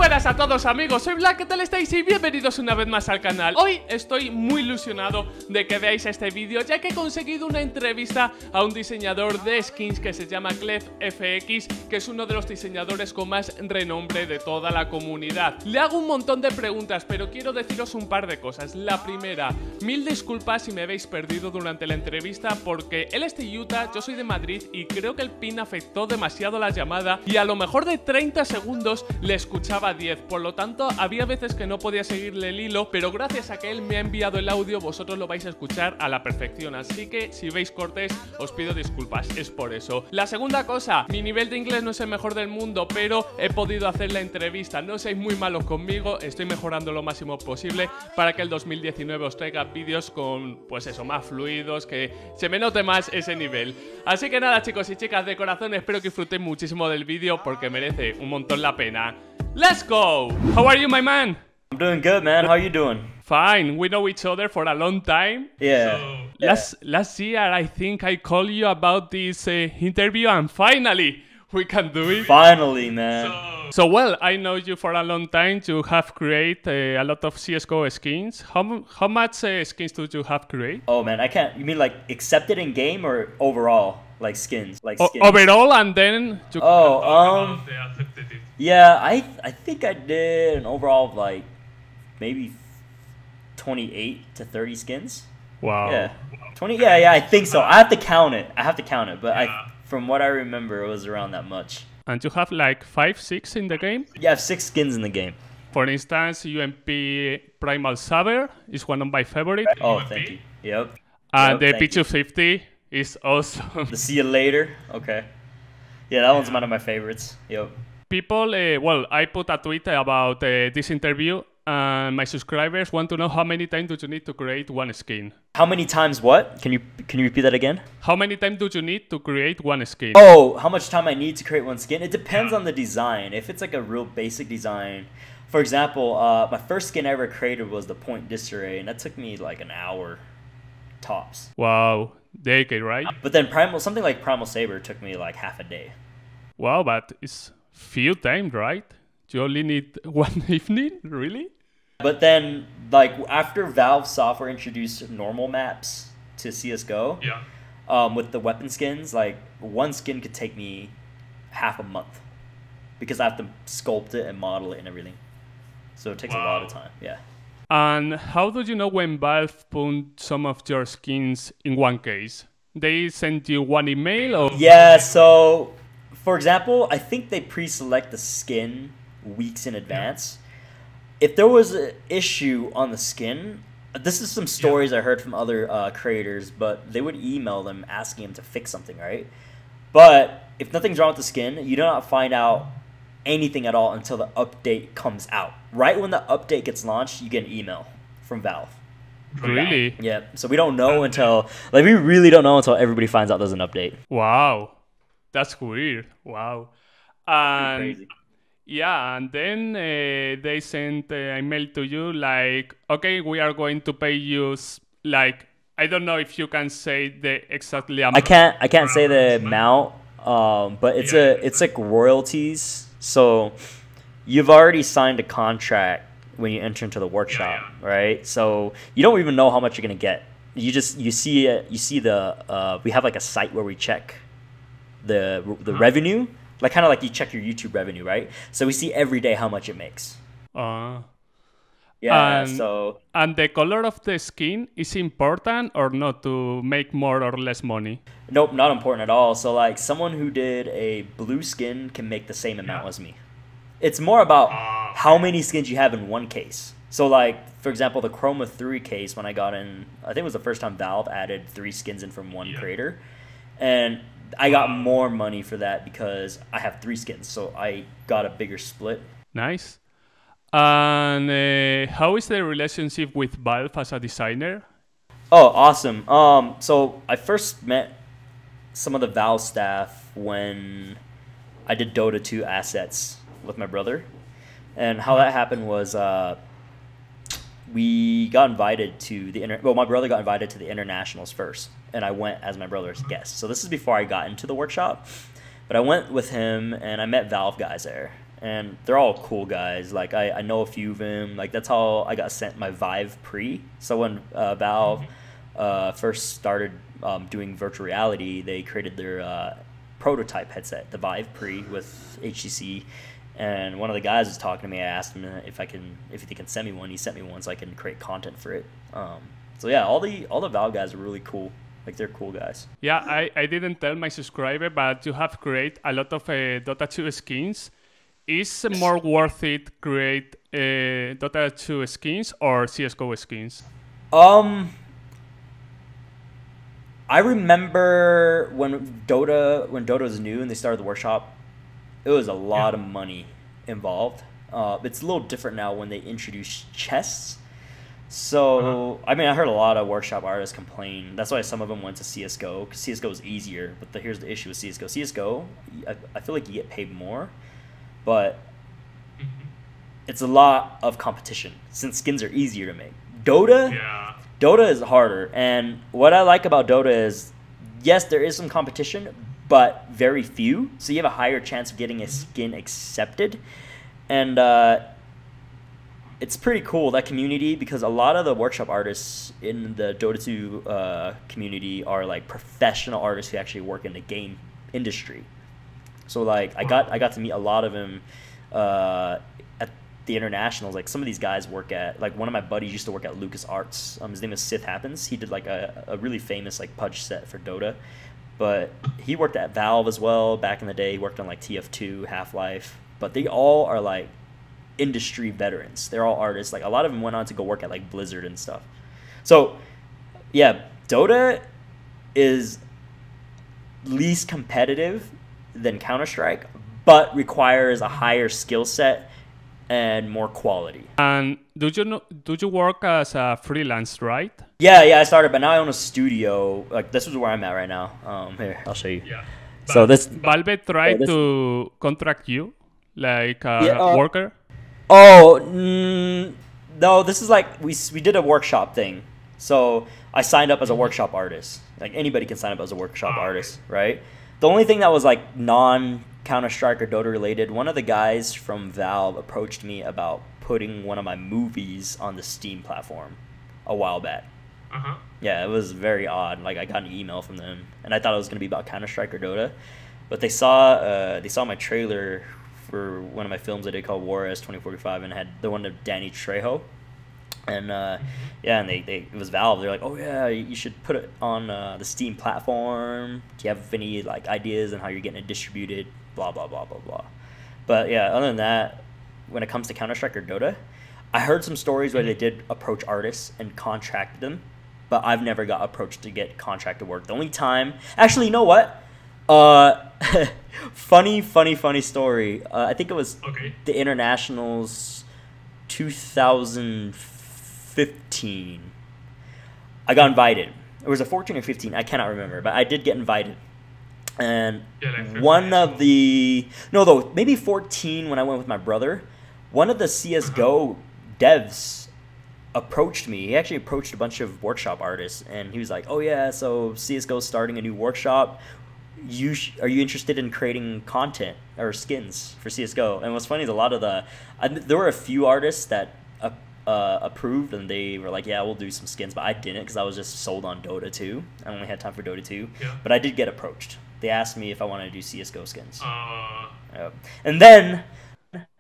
Buenas a todos amigos, soy Black, ¿qué tal estáis? Y bienvenidos una vez más al canal. Hoy estoy muy ilusionado de que veáis este vídeo, ya que he conseguido una entrevista a un diseñador de skins que se llama Clegfx, que es uno de los diseñadores con más renombre de toda la comunidad. Le hago un montón de preguntas, pero quiero deciros un par de cosas. La primera, mil disculpas si me habéis perdido durante la entrevista, porque él es de Utah, yo soy de Madrid y creo que el pin afectó demasiado la llamada y a lo mejor de 30 segundos le escuchaba 10, por lo tanto había veces que no podía seguirle el hilo, pero gracias a que él me ha enviado el audio vosotros lo vais a escuchar a la perfección, así que si veis cortes os pido disculpas, es por eso. La segunda cosa, mi nivel de inglés no es el mejor del mundo, pero he podido hacer la entrevista, no seáis muy malos conmigo, estoy mejorando lo máximo posible para que el 2019 os traiga vídeos con, pues eso, más fluidos, que se me note más ese nivel. Así que nada chicos y chicas, de corazón espero que disfrutéis muchísimo del vídeo porque merece un montón la pena. Let's go! How are you, my man? I'm doing good, man. How you doing? Fine. We know each other for a long time. Yeah. So, last year, I think I called you about this interview, and finally, we can do it. Finally, man. So well, I know you for a long time. You have created a lot of Csgo skins. How much skins do you have created? Oh, man. I can't. You mean like accepted in game or overall? Like skins? Like skins? Overall, and then... Yeah, I think I did an overall of like maybe 28 to 30 skins. Wow. Yeah. 20. Yeah, I think so. I have to count it. But from what I remember, it was around that much. And you have like 5, 6 in the game? Yeah, I have 6 skins in the game. For instance, UMP Primal Saber is one of my favorites. Oh, thank you. Yep. And the P250 is awesome. The See You Later. Okay. Yeah, that one's one of my favorites. Yep. People, well, I put a tweet about this interview, and my subscribers want to know how many times do you need to create one skin? How many times what? Can you repeat that again? How many times do you need to create one skin? Oh, how much time I need to create one skin? It depends on the design. If it's like a real basic design, for example, my first skin I ever created was the Point Disarray, and that took me like an hour tops. Wow, decade, right? But then something like Primal Saber took me like half a day. Wow, but it's few times, right? You only need one evening, really? But then, like, after Valve Software introduced normal maps to CSGO, with the weapon skins, like, one skin could take me half a month. Because I have to sculpt it and model it and everything. So it takes a lot of time, yeah. And how do you know when Valve put some of your skins in one case? They send you one email or... Yeah, so... For example, I think they pre-select the skin weeks in advance. If there was an issue on the skin, this is some stories I heard from other creators, but they would email them asking them to fix something, right? But if nothing's wrong with the skin, you do not find out anything at all until the update comes out. Right when the update gets launched, you get an email from Valve. Really? Yeah, so we don't know until, like, we really don't know until everybody finds out there's an update. Wow. That's weird. Wow. And crazy. Yeah, and then they sent an email to you like, okay, we are going to pay you, like, I don't know if you can say the exactly amount. I can't say the amount, but it's like royalties. So you've already signed a contract when you enter into the workshop, right? So you don't even know how much you're gonna get. You see the we have like a site where we check the revenue, like kind of like you check your YouTube revenue, right? So we see every day how much it makes. Yeah. So and the color of the skin is important or not to make more or less money? Nope, not important at all. So like someone who did a blue skin can make the same amount as me. It's more about how many skins you have in one case. So like, for example, the Chroma 3 case, when I got in, I think it was the first time Valve added 3 skins in from one creator. And I got more money for that because I have 3 skins, so I got a bigger split. Nice. And how is the relationship with Valve as a designer? Oh, awesome. So I first met some of the Valve staff when I did Dota 2 assets with my brother. And how that happened was we got invited to the my brother got invited to the internationals first, and I went as my brother's guest. So this is before I got into the workshop, but I went with him and I met Valve guys there, and they're all cool guys. Like I know a few of them. Like that's how I got sent my Vive Pre. So when Valve first started doing virtual reality, they created their prototype headset, the Vive Pre with HTC. And one of the guys was talking to me. I asked him if they can send me one. He sent me one so I can create content for it. So yeah, all the Valve guys are really cool. Like they're cool guys. Yeah, I didn't tell my subscriber, but you have created a lot of Dota 2 skins. Is more worth it create Dota 2 skins or CSGO skins? I remember when Dota was new and they started the workshop, it was a lot of money involved. It's a little different now when they introduce chests. So, I mean, I heard a lot of workshop artists complain. That's why some of them went to CSGO, because CSGO is easier. But here's the issue with CSGO. CSGO, I feel like you get paid more, but it's a lot of competition since skins are easier to make. Dota is harder. And what I like about Dota is, yes, there is some competition, but very few. So you have a higher chance of getting a skin accepted. And it's pretty cool, that community, because a lot of the workshop artists in the Dota 2 community are like professional artists who actually work in the game industry. So like I got to meet a lot of them at the internationals. Like some of these guys work at, like one of my buddies used to work at LucasArts. His name is Sith Happens. He did like a really famous like Pudge set for Dota. But he worked at Valve as well back in the day. He worked on like TF2, Half-Life. But they all are like industry veterans. They're all artists. Like a lot of them went on to go work at like Blizzard and stuff. So yeah, Dota is least competitive than Counter-Strike, but requires a higher skill set and more quality. And do you work as a freelance, right? Yeah, I started, but now I own a studio. Like this is where I'm at right now. Here, I'll show you. Yeah. So this Valve tried to contract you like a worker. Oh, no, this is like, we did a workshop thing. So I signed up as a workshop artist. Like anybody can sign up as a workshop artist, right? The only thing that was like non-Counter-Strike or Dota related, one of the guys from Valve approached me about putting one of my movies on the Steam platform a while back. Yeah, it was very odd. Like I got an email from them and I thought it was going to be about Counter-Strike or Dota. But they saw my trailer for one of my films I did called War S 2045, and had the one of Danny Trejo, and yeah, and it was Valve. They're like, oh yeah, you should put it on the Steam platform. Do you have any like ideas on how you're getting it distributed? Blah blah blah blah blah. But yeah, other than that, when it comes to Counter-Strike or Dota, I heard some stories where they did approach artists and contracted them, but I've never got approached to get contracted work. The only time, actually, you know what? Funny story. I think it was the Internationals 2015. I got invited. It was a 14 or 15. I cannot remember, but I did get invited. And one of the maybe 14 when I went with my brother. One of the CSGO devs approached me. He actually approached a bunch of workshop artists, and he was like, "Oh yeah, so CSGO's starting a new workshop. Are you interested in creating content or skins for CSGO?" And what's funny is a lot of there were a few artists that approved, and they were like, "Yeah, we'll do some skins," but I didn't because I was just sold on Dota 2. I only had time for Dota 2. Yeah. But I did get approached. They asked me if I wanted to do CSGO skins. And then...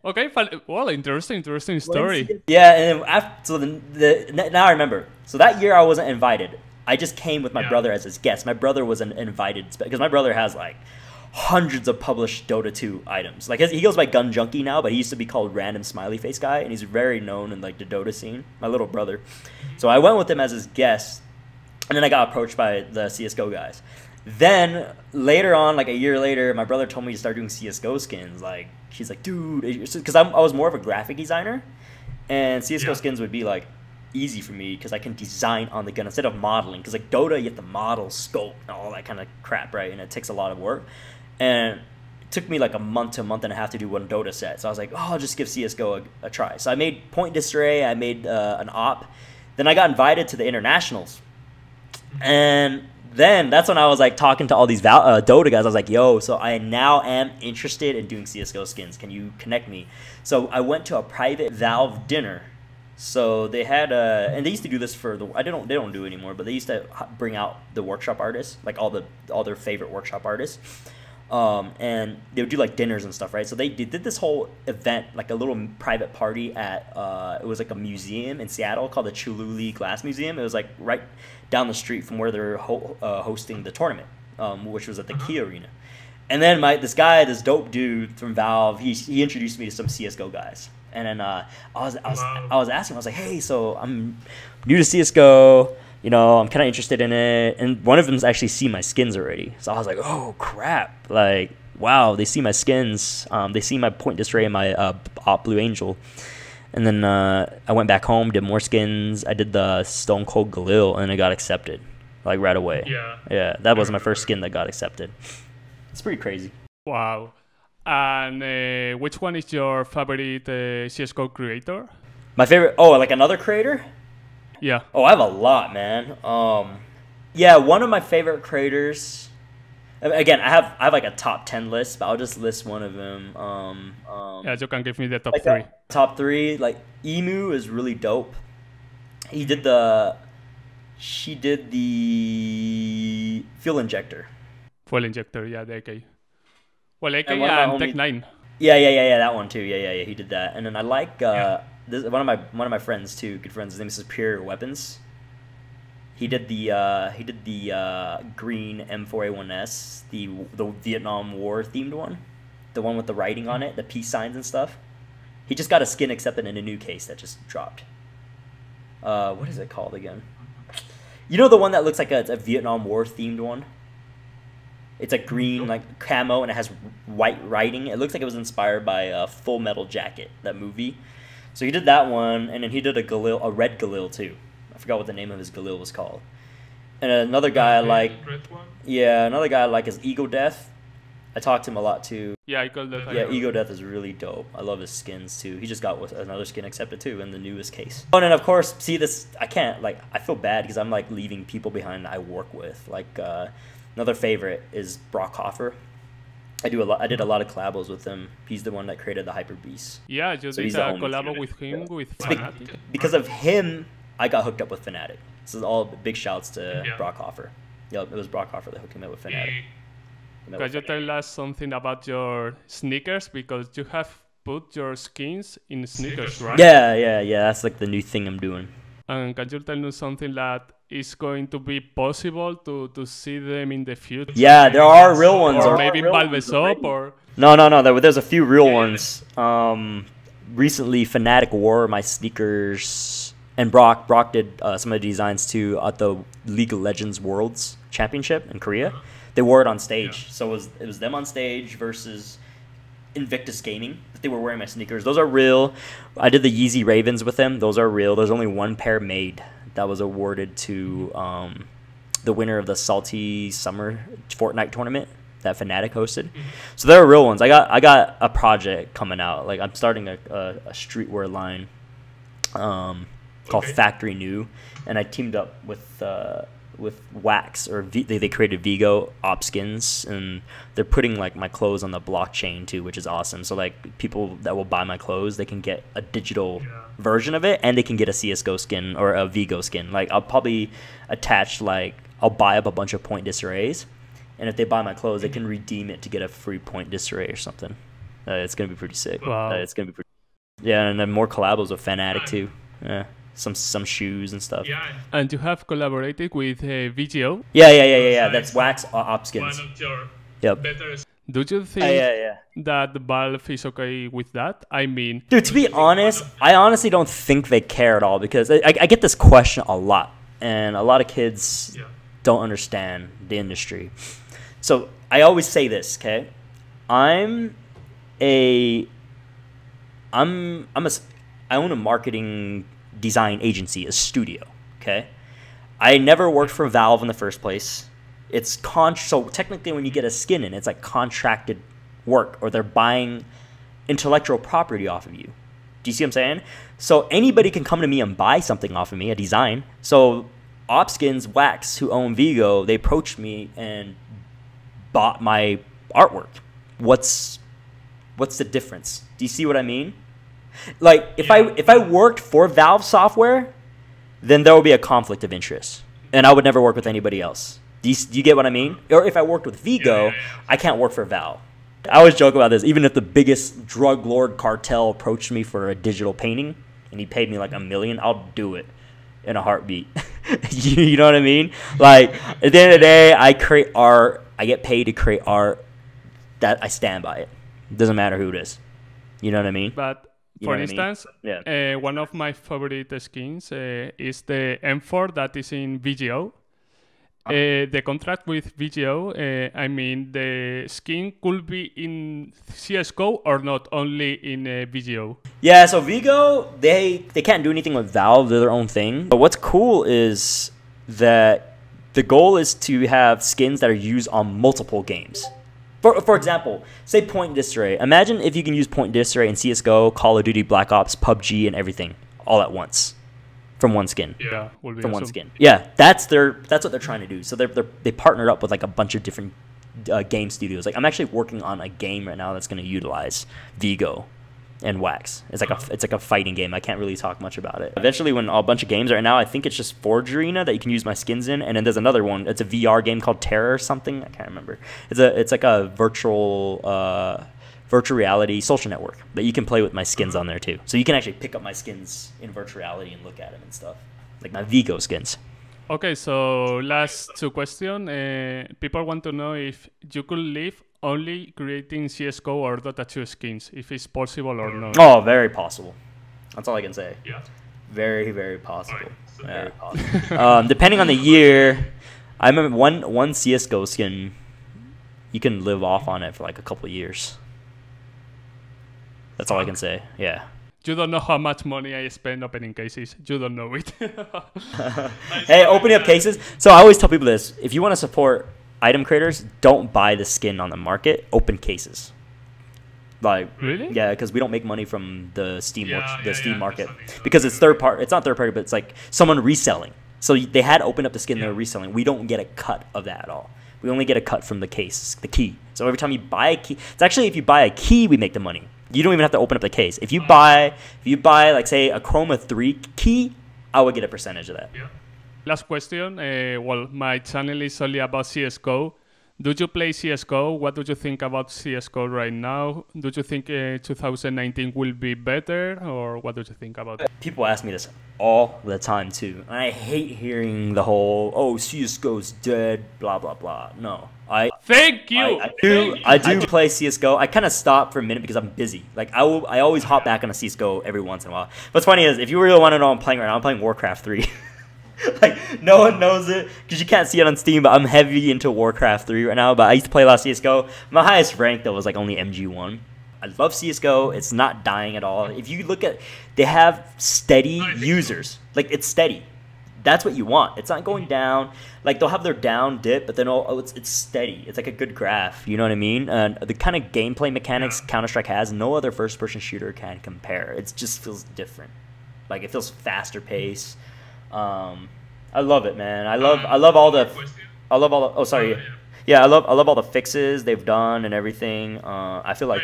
Okay, well, interesting story. Yeah, and after, now I remember. So that year I wasn't invited. I just came with my brother as his guest. My brother wasn't invited because my brother has like hundreds of published Dota 2 items. Like he goes by Gun Junkie now, but he used to be called Random Smiley Face Guy, and he's very known in like the Dota scene. My little brother. So I went with him as his guest, and then I got approached by the CSGO guys. Then later on, like a year later, my brother told me to start doing CSGO skins. Like she's like, dude, because I was more of a graphic designer, and CSGO skins would be like easy for me because I can design on the gun instead of modeling. Because like Dota, you have to model, scope, and all that kind of crap, right? And it takes a lot of work. And it took me like a month to a month and a half to do one Dota set. So I was like, oh, I'll just give CSGO a try. So I made Point Disarray, I made an op. Then I got invited to the internationals. And then that's when I was like talking to all these Dota guys. I was like, yo, so I now am interested in doing CSGO skins. Can you connect me? So I went to a private Valve dinner. So they had and they used to do this for they don't do it anymore, but they used to bring out the workshop artists, like all their favorite workshop artists. And they would do like dinners and stuff, right? So they did this whole event, like a little private party at it was like a museum in Seattle called the Chihuly Glass Museum. It was like right down the street from where they're hosting the tournament, which was at the Key Arena. And then this dope dude from Valve, he introduced me to some CSGO guys. And then I was asking him, I was like, hey, so I'm new to CSGO. You know, I'm kind of interested in it. And one of them actually see my skins already. So I was like, oh, crap. Like, wow, they see my skins. They see my point disarray and my Op Blue Angel. And then I went back home, did more skins. I did the Stone Cold Galil, and it got accepted, like, right away. Yeah, that was my first skin that got accepted. It's pretty crazy. Wow. And which one is your favorite CSGO creator? My favorite? Oh, like another creator? Yeah. Oh, I have a lot, man. Yeah, one of my favorite creators. Again, I have like a top 10 list, but I'll just list one of them. Yeah, you can give me the top like three. Top three, like Emu is really dope. She did the fuel injector. Fuel injector, yeah, the AK. Well, AK and Tech 9. Yeah, that one too. Yeah, he did that. And then I like one of my friends too, good friends. His name is Superior Weapons. He did the green M4A1S, the Vietnam War themed one, the one with the writing on it, the peace signs and stuff. He just got a skin accepted in a new case that just dropped. What is it called again? You know the one that looks like a Vietnam War themed one? It's a green like camo and it has white writing. It looks like it was inspired by Full Metal Jacket, that movie. So he did that one, and then he did a red Galil too. I forgot what the name of his Galil was called. And another guy I like, another guy I like is Ego Death. I talked to him a lot too. Yeah, Ego Death. Yeah, Ego Death is really dope. I love his skins too. He just got another skin accepted too in the newest case. Oh, and then of course, see this, I feel bad because I'm like leaving people behind that I work with. Like another favorite is Brock Hoffer. I did a lot of collabos with him. He's the one that created the Hyper Beast. Yeah, you did a collab with him with Fnatic. Because of him, I got hooked up with Fnatic. This is all big shouts to Brock Hoffer. Yep, it was Brock Hoffer that hooked him up with Fnatic. Can you tell us something about your sneakers? Because you have put your skins in sneakers, right? Yeah. That's like the new thing I'm doing. And can you tell us something that is going to be possible to see them in the future? Yeah, there are real ones. Or maybe Valve Shop or... No. There's a few real ones. Recently, Fnatic wore my sneakers, and Brock did some of the designs too at the League of Legends Worlds Championship in Korea. They wore it on stage, so it was them on stage versus Invictus Gaming. They were wearing my sneakers. Those are real. I did the Yeezy Ravens with them. Those are real. There's only one pair made that was awarded to the winner of the Salty Summer Fortnite tournament that Fnatic hosted. So they're real ones. I got a project coming out. Like I'm starting a streetwear line called Factory New, and I teamed up with Wax, or they created Vigo Opskins, and they're putting like my clothes on the blockchain too, which is awesome. So like people that will buy my clothes, they can get a digital version of it, and they can get a CSGO skin or a Vigo skin. Like I'll probably attach, like I'll buy up a bunch of point disarrays, and if they buy my clothes, they can redeem it to get a free point disarray or something. It's gonna be pretty sick. Wow. It's gonna be pretty. Yeah, and then more collabos with Fnatic too. Yeah. Some shoes and stuff. Yeah. And you have collaborated with VGO? Yeah. That's Wax Opskins. One of your better. Do you think that Valve is okay with that? I mean... Dude, to be honest, I honestly don't think they care at all, because I get this question a lot, and a lot of kids don't understand the industry. So I always say this, okay? I own a marketing design agency, a studio, okay? I never worked for Valve in the first place. It's so technically when you get a skin in, it's like contracted work, or they're buying intellectual property off of you. Do you see what I'm saying? So anybody can come to me and buy something off of me, a design. So Opskins Wax, who own Vigo, they approached me and bought my artwork. What's the difference? Do you see what I mean? Like, if I worked for Valve Software, then there would be a conflict of interest, and I would never work with anybody else. Do you get what I mean? Or if I worked with Vigo, I can't work for Valve. I always joke about this. Even if the biggest drug lord cartel approached me for a digital painting and he paid me like $1 million, I'll do it in a heartbeat. You know what I mean? Like, at the end of the day, I create art. I get paid to create art. That I stand by it. It doesn't matter who it is. You know what I mean? But for instance, one of my favorite skins is the M4 that is in VGO. The contract with VGO, I mean, the skin could be in CSGO or not, only in VGO. Yeah, so Vigo, they can't do anything with Valve. They're their own thing. But what's cool is that the goal is to have skins that are used on multiple games. For example, say Point Disarray. Imagine if you can use Point Disarray in CSGO, Call of Duty, Black Ops, PUBG, and everything all at once. From one skin. Yeah, will be from awesome. One skin. Yeah, that's what they're trying to do. So they partnered up with like a bunch of different game studios. Like, I'm actually working on a game right now that's going to utilize Vigo and Wax. It's like a fighting game. I can't really talk much about it. Eventually, when a bunch of games right now, I think it's just Forge Arena that you can use my skins in, and then there's another one. It's a VR game called Terror or something. I can't remember. It's like a virtual reality social network that you can play with my skins on there too. So you can actually pick up my skins in virtual reality and look at them and stuff, like my Vigo skins. Okay, so last two questions. People want to know if you could live only creating CSGO or Dota 2 skins, if it's possible or not. Oh, very possible. That's all I can say. Yeah. Very, very possible. Very possible. Depending on the year, I remember one CSGO skin, you can live off on it for like a couple of years. That's all I can say. Yeah. You don't know how much money I spend opening cases. You don't know it. Hey, opening up cases. So I always tell people this. If you want to support item creators, don't buy the skin on the market. Open cases. Like, really? Yeah, because we don't make money from the Steam market. Because it's third party. It's not third party, but it's like someone reselling. So they had opened up the skin, they're reselling. We don't get a cut of that at all. We only get a cut from the case, the key. So every time you buy a key, it's actually if you buy a key, we make the money. You don't even have to open up the case. If you buy like say a Chroma 3 key, I would get a percentage of that. Yeah. Last question. Well, my channel is only about CSGO. Do you play CSGO? What do you think about CSGO right now? Do you think 2019 will be better, or what do you think about it? People ask me this all the time too, and I hate hearing the whole CSGO's dead, blah blah blah. No, Thank you. I do play CSGO. I kind of stop for a minute because I'm busy. Like I always hop back on a CSGO every once in a while. What's funny is if you really want to know what I'm playing right now, I'm playing Warcraft 3. Like, no one knows it because you can't see it on Steam, but I'm heavy into Warcraft 3 right now. But I used to play a lot of CSGO. My highest rank, though, was like only MG1. I love CSGO. It's not dying at all. If you look at, they have steady users. Like, it's steady. That's what you want. It's not going down. Like, they'll have their down dip, but then it's steady. It's like a good graph. You know what I mean? And the kind of gameplay mechanics Counter-Strike has, no other first-person shooter can compare. It just feels different. Like, it feels faster paced. I love it, man. I love all the oh sorry. Yeah, I love all the fixes they've done and everything. I feel like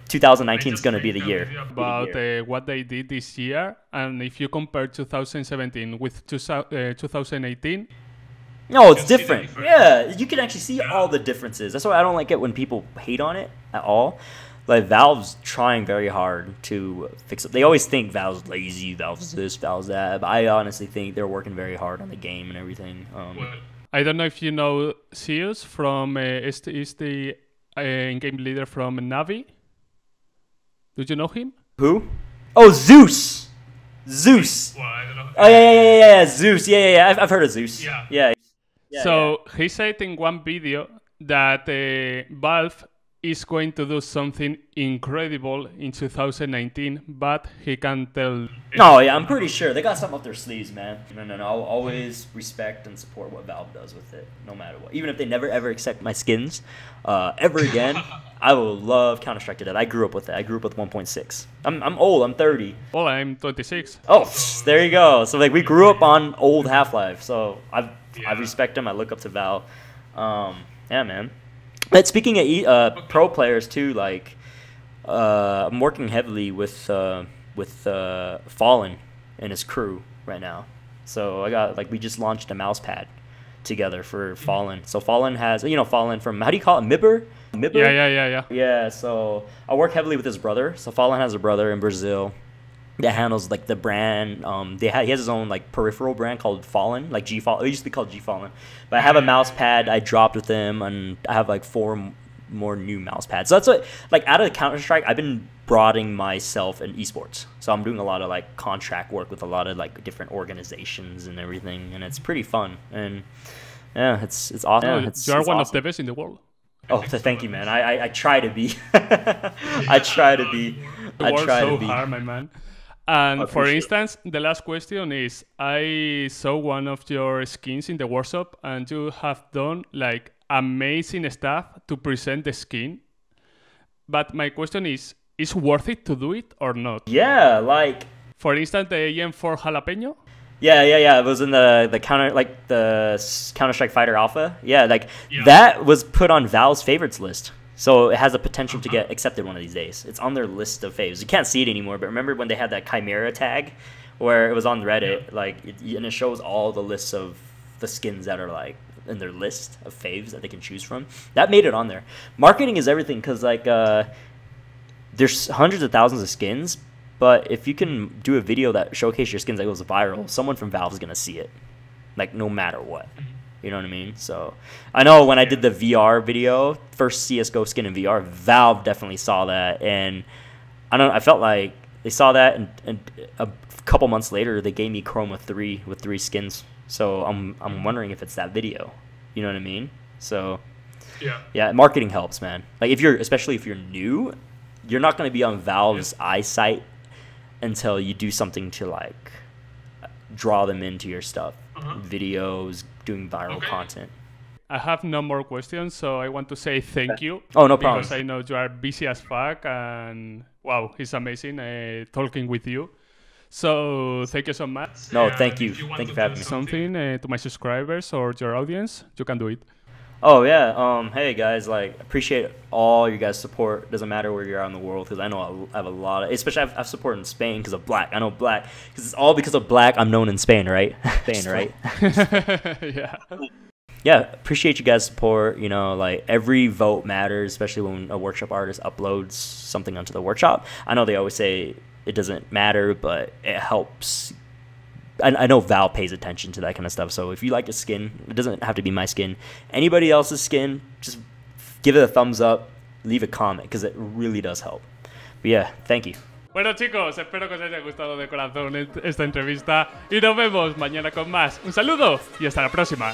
2019 is going to be the year. About what they did this year, and if you compare 2017 with 2018. No, it's different. Yeah, you can actually see all the differences. That's why I don't like it when people hate on it at all. Like, Valve's trying very hard to fix it. They always think Valve's lazy, Valve's this, Valve's that. But I honestly think they're working very hard on the game and everything. I don't know if you know Zeus from is the in-game leader from Navi. Do you know him? Who? Oh, Zeus. Zeus. Well, I don't know. Oh yeah. Zeus. Yeah. I've heard of Zeus. Yeah. So he said in one video that Valve is going to do something incredible in 2019, but he can't tell. No, yeah, I'm pretty sure they got something up their sleeves, man. No. I'll always respect and support what Valve does with it, no matter what. Even if they never ever accept my skins ever again, I will love Counter-Strike to death. I grew up with it. I grew up with 1.6. I'm old. I'm 30. Well, I'm 26. Oh, there you go. So like we grew up on old Half-Life. So I respect them. I look up to Val. Yeah, man. But speaking of pro players too, like I'm working heavily with Fallen and his crew right now. So I got we just launched a mouse pad together for Fallen. So Fallen has, Fallen from, how do you call it, Mibber? Yeah, so I work heavily with his brother. So Fallen has a brother in Brazil that handles like the brand. He has his own like peripheral brand called Fallen, like G Fallen. It used to be called G Fallen. But I have a mouse pad I dropped with him, and I have like 4 more new mouse pads. So that's what, like, out of the Counter-Strike, I've been broadening myself in esports. So I'm doing a lot of like contract work with a lot of like different organizations and everything, and it's pretty fun. And yeah, it's awesome. No, you're one of the best in the world. Oh, thank you, man. I try to be. I try to be. You work so hard, my man. And for instance, the last question is, I saw one of your skins in the workshop, and you have done like amazing stuff to present the skin. But my question is worth it to do it or not? Yeah, like, for instance, the EM4 Jalapeno? Yeah. It was in the Counter-Strike Fighter Alpha. Yeah, that was put on Valve's favorites list. So it has the potential to get accepted one of these days. It's on their list of faves. You can't see it anymore, but remember when they had that Chimera tag where it was on Reddit, and it shows all the lists of the skins that are like in their list of faves that they can choose from. That made it on there. Marketing is everything, because there's hundreds of thousands of skins, but if you can do a video that showcases your skins that goes viral, someone from Valve is going to see it, like, no matter what. You know what I mean? So I know when I did the VR video, first CSGO skin in VR, Valve definitely saw that, and I felt like they saw that, and a couple months later they gave me Chroma 3 with 3 skins. So I'm wondering if it's that video. You know what I mean? So yeah, marketing helps, man. Like, especially if you're new, you're not going to be on Valve's eyesight until you do something to like draw them into your stuff. Videos, doing viral content. I have no more questions, so I want to say thank you. Oh, no problem. Because I know you are busy as fuck, and wow, it's amazing talking with you. So thank you so much. No, thank you. Thank you for having me. Something to my subscribers or your audience, you can do it. Oh yeah. Hey guys, like, appreciate all you guys' support. Doesn't matter where you're at in the world, because I know I have a lot of, especially I've support in Spain because of Black. I know Black because it's all because of Black. I'm known in Spain, right? Spain, right? Yeah. Yeah, appreciate you guys' support. Like, every vote matters, especially when a workshop artist uploads something onto the workshop. I know they always say it doesn't matter, but it helps. I know Val pays attention to that kind of stuff. So if you like a skin, it doesn't have to be my skin. Anybody else's skin, just give it a thumbs up, leave a comment, because it really does help. But yeah, thank you. Bueno, chicos, espero que os haya gustado de corazón esta entrevista y nos vemos mañana con más. Un saludo y hasta la próxima.